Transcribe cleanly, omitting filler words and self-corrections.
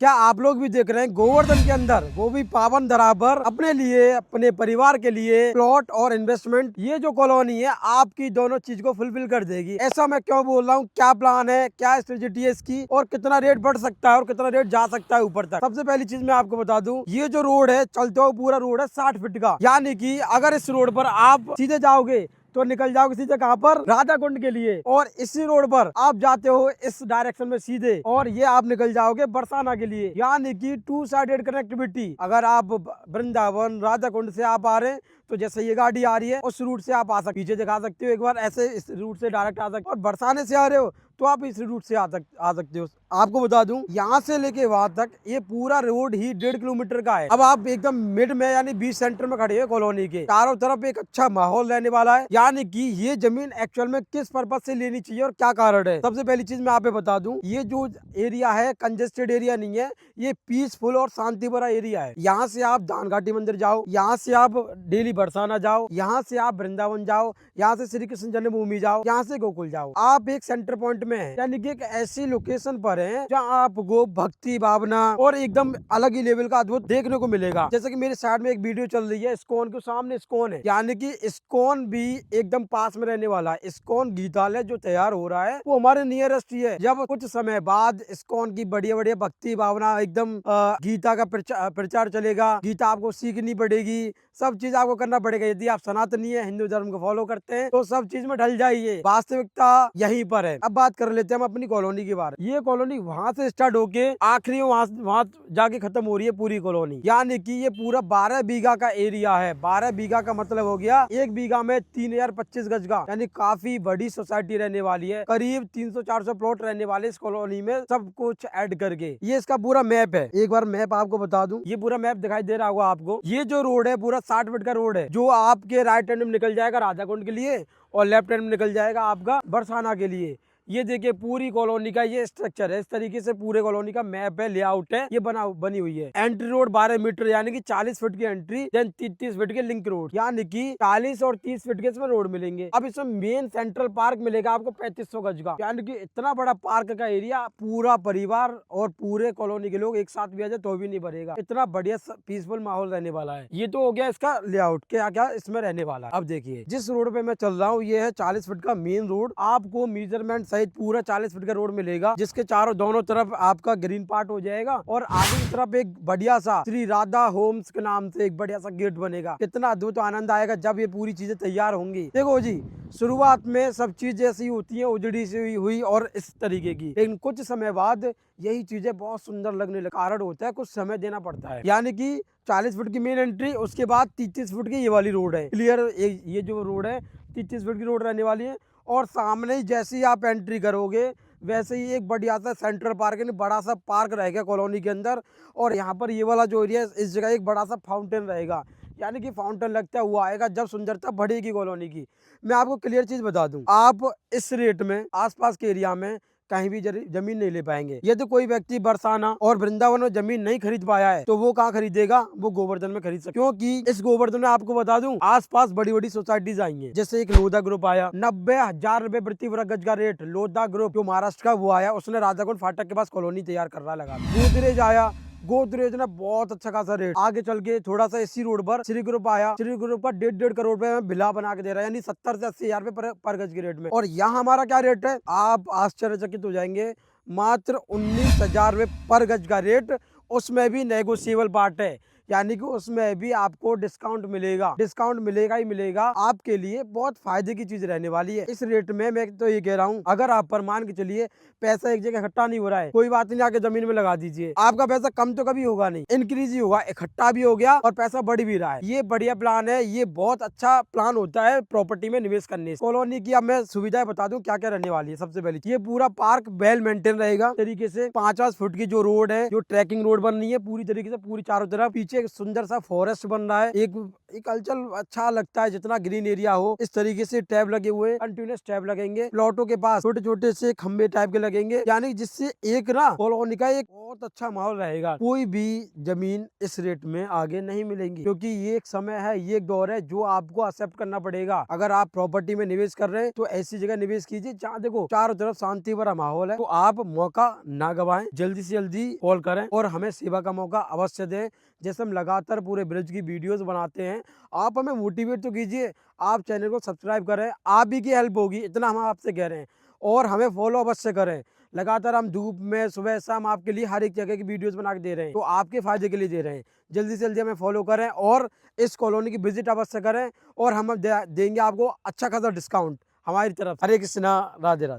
क्या आप लोग भी देख रहे हैं गोवर्धन के अंदर, वो भी पावन धरा पर अपने लिए, अपने परिवार के लिए प्लॉट और इन्वेस्टमेंट, ये जो कॉलोनी है आपकी दोनों चीज को फुलफिल कर देगी। ऐसा मैं क्यों बोल रहा हूँ, क्या प्लान है, क्या स्ट्रेटेजी है इसकी और कितना रेट बढ़ सकता है और कितना रेट जा सकता है ऊपर तक। सबसे पहली चीज मैं आपको बता दूं, ये जो रोड है चलते हुए पूरा रोड है 60 फीट का, यानी कि अगर इस रोड पर आप सीधे जाओगे तो निकल जाओगे सीधे कहाँ पर, राधा कुंड के लिए। और इसी रोड पर आप जाते हो इस डायरेक्शन में सीधे और ये आप निकल जाओगे बरसाना के लिए, यानी कि 2 साइडेड कनेक्टिविटी। अगर आप वृंदावन राधा कुंड से आप आ रहे हैं तो जैसे ये गाड़ी आ रही है उस रूट से आप आ सकते, पीछे दिखा सकते हो एक बार, ऐसे इस रूट से डायरेक्ट आ सकते हो। और बरसाने से आ रहे हो तो आप इस रूट से आ सकते हो। आपको बता दूं, यहाँ से लेके वहां तक ये पूरा रोड ही 1.5 किलोमीटर का है। अब आप एकदम मिड में यानी बीच सेंटर में खड़े हो कॉलोनी के, चारों तरफ एक अच्छा माहौल रहने वाला है। यानी कि ये जमीन एक्चुअल में किस पर्पज से लेनी चाहिए और क्या कारण है। सबसे पहली चीज मैं आप बता दूं, ये जो एरिया है कंजेस्टेड एरिया नहीं है, ये पीसफुल और शांति भरा एरिया है। यहाँ से आप दान घाटी मंदिर जाओ, यहाँ से आप डेली बरसाना जाओ, यहाँ से आप वृंदावन जाओ, यहाँ से श्री कृष्ण जन्मभूमि जाओ, यहाँ से गोकुल जाओ। आप एक सेंटर पॉइंट में है, यानी कि एक ऐसी लोकेशन पर है जहाँ आपको भक्ति भावना और एकदम अलग ही लेवल का अद्भुत देखने को मिलेगा। जैसे कि मेरे साइड में एक वीडियो चल रही है, इस्कॉन के सामने इस्कॉन है, यानी कि इस्कॉन भी एकदम पास में रहने वाला है। इस्कॉन गीतालय जो तैयार हो रहा है वो हमारे नियरेस्ट ही है। जब कुछ समय बाद इस्कॉन की बढ़िया बढ़िया भक्ति भावना एकदम गीता का प्रचार चलेगा, गीता आपको सीखनी पड़ेगी, सब चीज आपको करना पड़ेगा। यदि आप सनातनी है, हिंदू धर्म को फॉलो करते हैं तो सब चीज में ढल जाइए। वास्तविकता यहीं पर है। अब बात कर लेते हैं हम अपनी कॉलोनी की बात। ये कॉलोनी वहां से स्टार्ट होके आखिरी वहां जाके खत्म हो रही है पूरी कॉलोनी, यानी कि ये पूरा 12 बीघा का एरिया है। 12 बीघा का मतलब हो गया 1 बीघा में 3025 गज का, यानी काफी बड़ी सोसाइटी रहने वाली है। करीब 300-400 प्लॉट रहने वाले इस कॉलोनी में, सब कुछ ऐड करके। ये इसका पूरा मैप है, एक बार मैप आपको बता दूं, ये पूरा मैप दिखाई दे रहा होगा आपको। ये जो रोड है पूरा 60 फीट का रोड है, जो आपके राइट हैंड में निकल जाएगा राधा कुंड के लिए और लेफ्ट हैंड में निकल जाएगा आपका बरसाना के लिए। ये देखिए पूरी कॉलोनी का ये स्ट्रक्चर है, इस तरीके से पूरे कॉलोनी का मैप है, लेआउट है, ये बनी हुई है। एंट्री रोड 12 मीटर यानी कि 40 फीट की एंट्री, देन 30 फीट के लिंक रोड, यानी कि 40 और 30 फीट के इसमें रोड मिलेंगे। अब इसमें मेन सेंट्रल पार्क मिलेगा आपको 3500 गज का, यानी कि इतना बड़ा पार्क का एरिया, पूरा परिवार और पूरे कॉलोनी के लोग एक साथ भी आ जाए तो भी नहीं भरेगा। इतना बढ़िया पीसफुल माहौल रहने वाला है। ये तो हो गया इसका लेआउट, क्या क्या इसमें रहने वाला है। अब देखिए जिस रोड पे मैं चल रहा हूँ ये है 40 फीट का मेन रोड। आपको मेजरमेंट पूरा 40 फीट का रोड मिलेगा, जिसके चारों दोनों तरफ आपका ग्रीन पार्ट हो जाएगा और आगे की तरफ एक बढ़िया सा श्री राधा होम्स के नाम से एक बढ़िया सा गेट बनेगा। कितना अद्भुत आनंद आएगा जब ये पूरी चीजें तैयार होंगी। देखो जी, शुरुआत में सब चीजें ऐसी होती है, उजड़ी सी हुई और इस तरीके की, लेकिन कुछ समय बाद यही चीजें बहुत सुंदर लगने लगा। कारण होता है कुछ समय देना पड़ता है, यानी कि 40 फीट की मेन एंट्री, उसके बाद 33 फीट की ये वाली रोड है क्लियर। ये जो रोड है 33 फीट की रोड रहने वाली है और सामने ही जैसे ही आप एंट्री करोगे वैसे ही एक बढ़िया सा सेंट्रल पार्क है, बड़ा सा पार्क रहेगा कॉलोनी के अंदर। और यहाँ पर ये वाला जो एरिया है इस जगह एक बड़ा सा फाउंटेन रहेगा, यानी कि फाउंटेन लगता हुआ आएगा जब सुंदरता बढ़ेगी कॉलोनी की। मैं आपको क्लियर चीज बता दूं, आप इस रेट में आसपास के एरिया में कहीं भी जमीन नहीं ले पाएंगे। यदि कोई व्यक्ति बरसाना और वृंदावन में जमीन नहीं खरीद पाया है तो वो कहाँ खरीदेगा, वो गोवर्धन में खरीद सकता, क्योंकि इस गोवर्धन में आपको बता दूं आसपास बड़ी बड़ी सोसाइटीज आई हैं। जैसे एक लोधा ग्रुप आया, 90,000 रुपए प्रति वर्ग गज का रेट। लोधा ग्रुप जो महाराष्ट्र का वो आया, उसने राधाकुंड फाटक के पास कॉलोनी तैयार कर रहा लगा। गोदरेज आया, गोदरेज ने बहुत अच्छा खासा रेट। आगे चल के थोड़ा सा इसी रोड पर श्री ग्रुप आया, श्री ग्रुप का 1.5 करोड़ रुपए में विला बना के दे रहा है, यानी 70 से 80,000 रुपए पर गज के रेट में। और यहाँ हमारा क्या रेट है, आप आश्चर्यचकित हो जाएंगे, मात्र 19,000 रुपए पर गज का रेट। उसमें भी नेगोशिएबल पार्ट है, यानी कि उसमें भी आपको डिस्काउंट मिलेगा, डिस्काउंट मिलेगा ही मिलेगा। आपके लिए बहुत फायदे की चीज रहने वाली है इस रेट में। मैं तो ये कह रहा हूँ, अगर आप पर मान के चलिए पैसा एक जगह इकट्ठा नहीं हो रहा है, कोई बात नहीं, आके जमीन में लगा दीजिए, आपका पैसा कम तो कभी होगा नहीं, इंक्रीज ही होगा, इकट्ठा भी हो गया और पैसा बढ़ भी रहा है। ये बढ़िया प्लान है, ये बहुत अच्छा प्लान होता है प्रॉपर्टी में निवेश करने से। कॉलोनी की अब मैं सुविधाएं बता दूं क्या क्या रहने वाली है। सबसे पहले ये पूरा पार्क वेल मेंटेन रहेगा तरीके से। 50 फुट की जो रोड है, जो ट्रैकिंग रोड बन रही है पूरी तरीके से, पूरी चारों तरफ। पीछे एक सुंदर सा फॉरेस्ट बन रहा है। एक हलचल अच्छा लगता है, जितना ग्रीन एरिया हो। इस तरीके से टैब लगे हुए, कंटिन्यूस टैब लगेंगे। प्लॉटों के पास छोटे छोटे से खंबे टाइप के लगेंगे, यानी जिससे एक ना कॉलोनी का एक बहुत अच्छा माहौल रहेगा। कोई भी जमीन इस रेट में आगे नहीं मिलेंगी, क्योंकि ये एक समय है, ये एक दौर है जो आपको एक्सेप्ट करना पड़ेगा। अगर आप प्रॉपर्टी में निवेश कर रहे हैं तो ऐसी जगह निवेश कीजिए जहाँ देखो चारों तरफ शांति भरा माहौल है। तो आप मौका ना गवाएं, जल्दी से जल्दी कॉल करें और हमें सेवा का मौका अवश्य दें। जैसे हम लगातार पूरे ब्रिज की वीडियोस बनाते हैं, आप हमें मोटिवेट तो कीजिए। आप चैनल को सब्सक्राइब करें, आप ही की हेल्प होगी, इतना हम आपसे कह रहे हैं। और हमें फॉलो अवश्य करें। लगातार हम धूप में सुबह शाम आपके लिए हर एक जगह की वीडियोस बना के दे रहे हैं, तो आपके फायदे के लिए दे रहे हैं। जल्दी से जल्दी हमें फॉलो करें और इस कॉलोनी की विजिट अवश्य करें, और हम देंगे आपको अच्छा खासा डिस्काउंट हमारी तरफ। हरे कृष्णा, राधे राधे।